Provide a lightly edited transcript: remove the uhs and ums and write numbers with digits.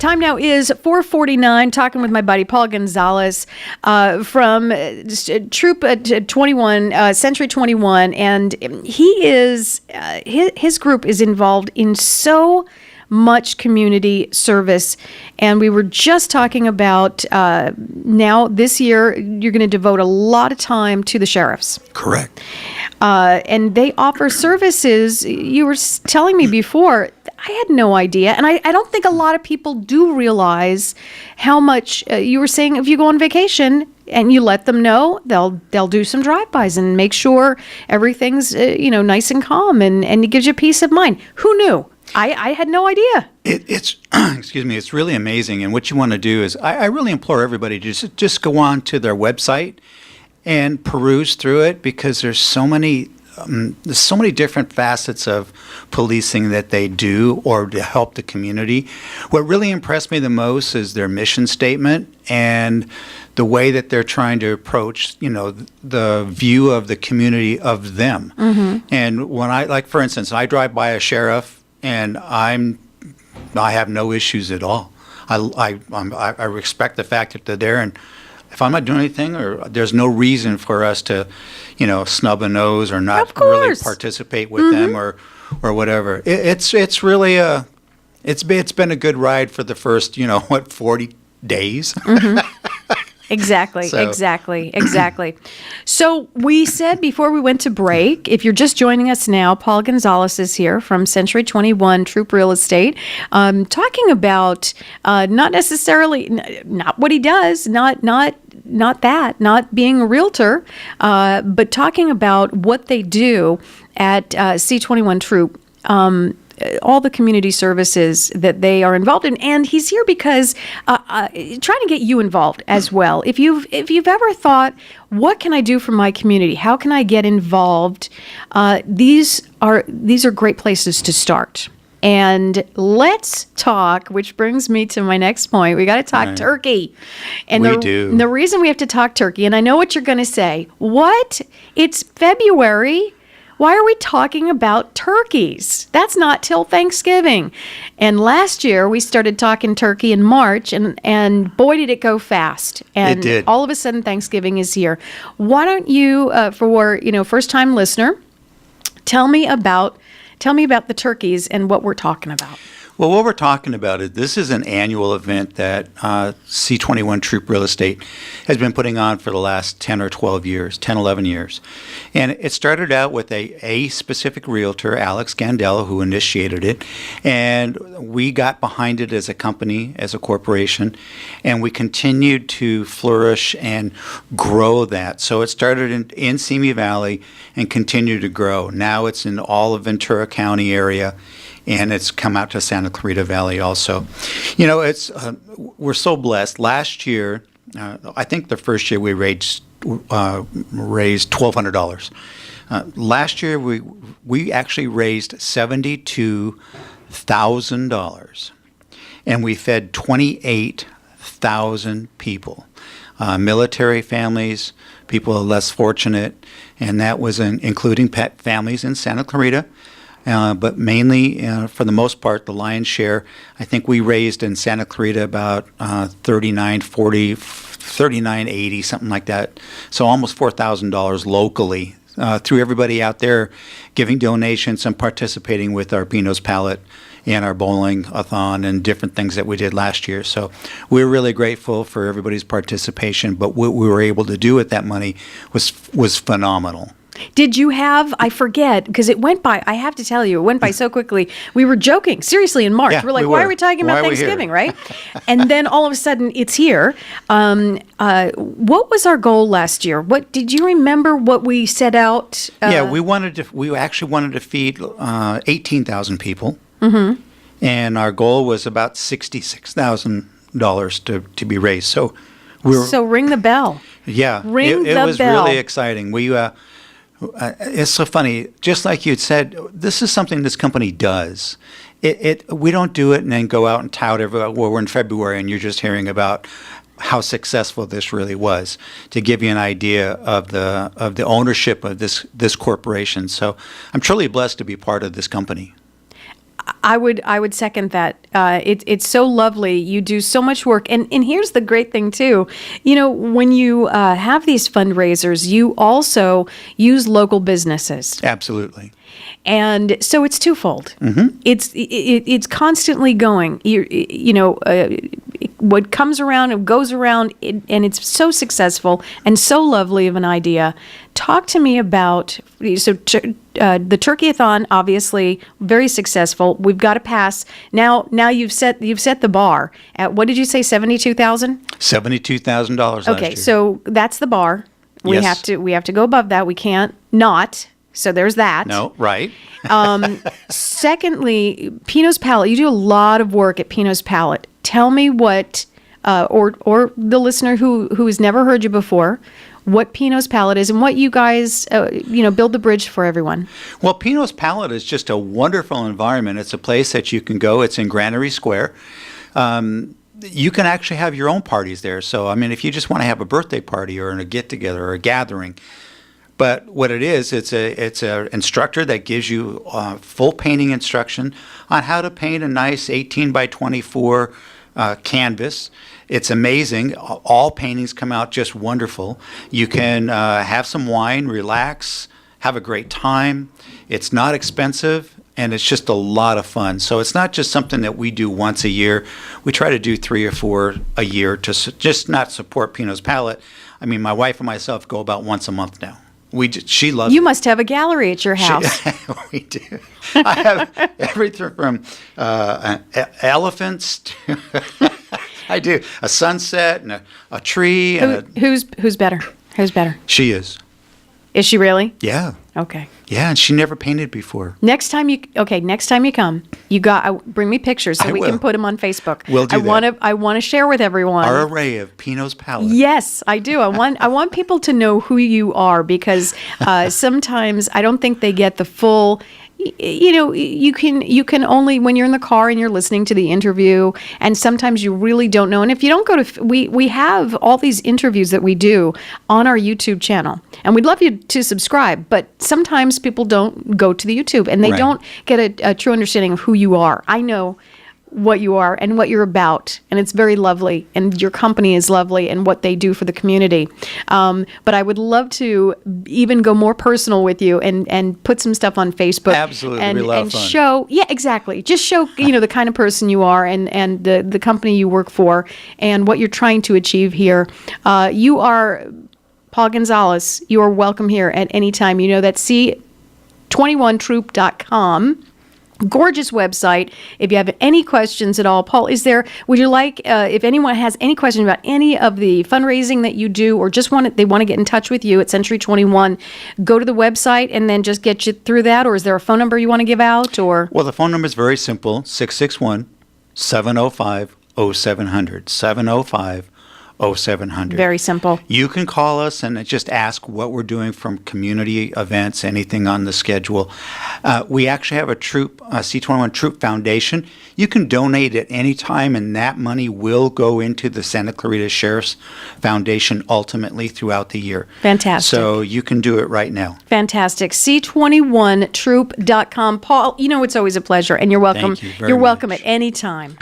Time now is 4:49. Talking with my buddy Paul Gonzales from Troop 21, Century 21, and he is his group is involved in so much community service. And we were just talking about now this year you're going to devote a lot of time to the sheriffs. Correct. And they offer services. You were telling me before, I had no idea. And I don't think a lot of people do realize how much, you were saying if you go on vacation and you let them know, they'll do some drive-bys and make sure everything's nice and calm, and it gives you peace of mind. Who knew? I had no idea. It's excuse me. It's really amazing. And what you want to do is, I really implore everybody to just go on to their website and peruse through it, because there's so many different facets of policing that they do or to help the community. What really impressed me the most is their mission statement and the way that they're trying to approach, the view of the community of them. Mm-hmm. And when for instance, I drive by a sheriff and I have no issues at all. I respect the fact that they're there, and if I'm not doing anything, or there's no reason for us to, snub a nose or not really participate with them or whatever. It's really it's been a good ride for the first 40 days. Mm-hmm. Exactly. So we said before we went to break, if you're just joining us now, Paul Gonzales is here from Century 21 Troop Real Estate, talking about not necessarily, not what he does, not being a realtor, but talking about what they do at C21 Troop. All the community services that they are involved in, and he's here because trying to get you involved as well. If you've ever thought, what can I do for my community? How can I get involved? These are great places to start. And let's talk, which brings me to my next point. We got to talk turkey. And the reason we have to talk turkey, and I know what you're going to say. What? It's February. Why are we talking about turkeys? That's not till Thanksgiving. And last year we started talking turkey in March, and boy, did it go fast. And it did. All of a sudden Thanksgiving is here. Why don't you, for first-time listener, tell me about the turkeys and what we're talking about. Well, what we're talking about is this is an annual event that C21 Troop Real Estate has been putting on for the last 10 or 11 years. And it started out with a specific realtor, Alex Gandello, who initiated it. And we got behind it as a company, as a corporation, and we continued to flourish and grow that. So it started in Simi Valley and continued to grow. Now it's in all of Ventura County area, and it's come out to Santa Clarita Valley also. We're so blessed. Last year, I think the first year we raised $1,200. Last year we actually raised $72,000, and we fed 28,000 people, military families, people less fortunate, and that was including pet families in Santa Clarita. But mainly, for the most part, the lion's share, I think we raised in Santa Clarita about $39.80, something like that. So almost $4,000 locally through everybody out there giving donations and participating with our Beano's Palette and our bowling-a-thon and different things that we did last year. So we're really grateful for everybody's participation, but what we were able to do with that money was phenomenal. Did you have, I forget, because it went by, I have to tell you, it went by so quickly. We were joking, seriously, in March. Yeah, we're like, why are we talking about Thanksgiving, right? And then all of a sudden, it's here. What was our goal last year? Did you remember what we set out? We actually wanted to feed 18,000 people. Mm-hmm. And our goal was about $66,000 to be raised. So ring the bell. Yeah. Ring the bell. It was really exciting. It's so funny. Just like you said, this is something this company does. We don't do it and then go out and tout everywhere. Well, we're in February and you're just hearing about how successful this really was, to give you an idea of the ownership of this corporation. So I'm truly blessed to be part of this company. I would second that. It's so lovely. You do so much work, and here's the great thing too. You know, when you have these fundraisers, you also use local businesses. Absolutely. And so it's twofold. It's constantly going. What comes around and goes around, and it's so successful and so lovely of an idea. Talk to me about the Turkeyathon. Obviously, very successful. We've got to pass now. Now you've set the bar at, what did you say, $72,000? $72,000. Okay, so that's the bar. We Yes. have to go above that. We can't not. So there's that. No, right. Secondly, Pino's Palette. You do a lot of work at Pino's Palette. Tell me what, or the listener who has never heard you before, what Pino's Palette is and what you guys, build the bridge for everyone. Well, Pino's Palette is just a wonderful environment. It's a place that you can go. It's in Granary Square. You can actually have your own parties there. So, I mean, if you just want to have a birthday party or a get-together or a gathering. But what it is, it's a instructor that gives you full painting instruction on how to paint a nice 18 by 24 canvas. It's amazing. All paintings come out just wonderful. You can have some wine, relax, have a great time. It's not expensive, and it's just a lot of fun. So it's not just something that we do once a year. We try to do 3 or 4 a year to just not support Pino's Palette. I mean, my wife and myself go about once a month now. She loves You it. must have a gallery at your house. We do. I have everything from elephants to I do a sunset and a tree and Who's better? Who's better? She is. Is she really? Yeah. Okay. Yeah, and she never painted before. Next time you come, bring me pictures so I we will. can put them on Facebook. We'll do that. I want to share with everyone. Our array of Pino's Palette. Yes, I do. I want people to know who you are, because sometimes I don't think they get the full. You can only, when you're in the car and you're listening to the interview, and sometimes you really don't know. And if you don't go to, we have all these interviews that we do on our YouTube channel, and we'd love you to subscribe. But sometimes people don't go to the YouTube, and they Right. don't get a true understanding of who you are. I know what you are and what you're about, and it's very lovely, and your company is lovely and what they do for the community. But I would love to even go more personal with you and put some stuff on Facebook. Absolutely, and, it'd be a lot of and fun. show, yeah, exactly. Just show the kind of person you are and the company you work for and what you're trying to achieve here. You are Paul Gonzales. You are welcome here at any time. You know that's C21troop.com. Gorgeous website. If you have any questions at all, Paul, would you like, if anyone has any question about any of the fundraising that you do, or just they want to get in touch with you at Century 21, go to the website and then just get you through that? Or is there a phone number you want to give out? Or Well, the phone number is very simple, 661-705-0700, 705-0700. very simple. You can call us and just ask what we're doing from community events, anything on the schedule. We actually have a troop, C21 Troop Foundation. You can donate at any time, and that money will go into the Santa Clarita Sheriff's Foundation ultimately throughout the year. Fantastic. So you can do it right now. Fantastic. C21troop.com. Paul, it's always a pleasure, and you're welcome. Thank you very You're welcome much. at any time.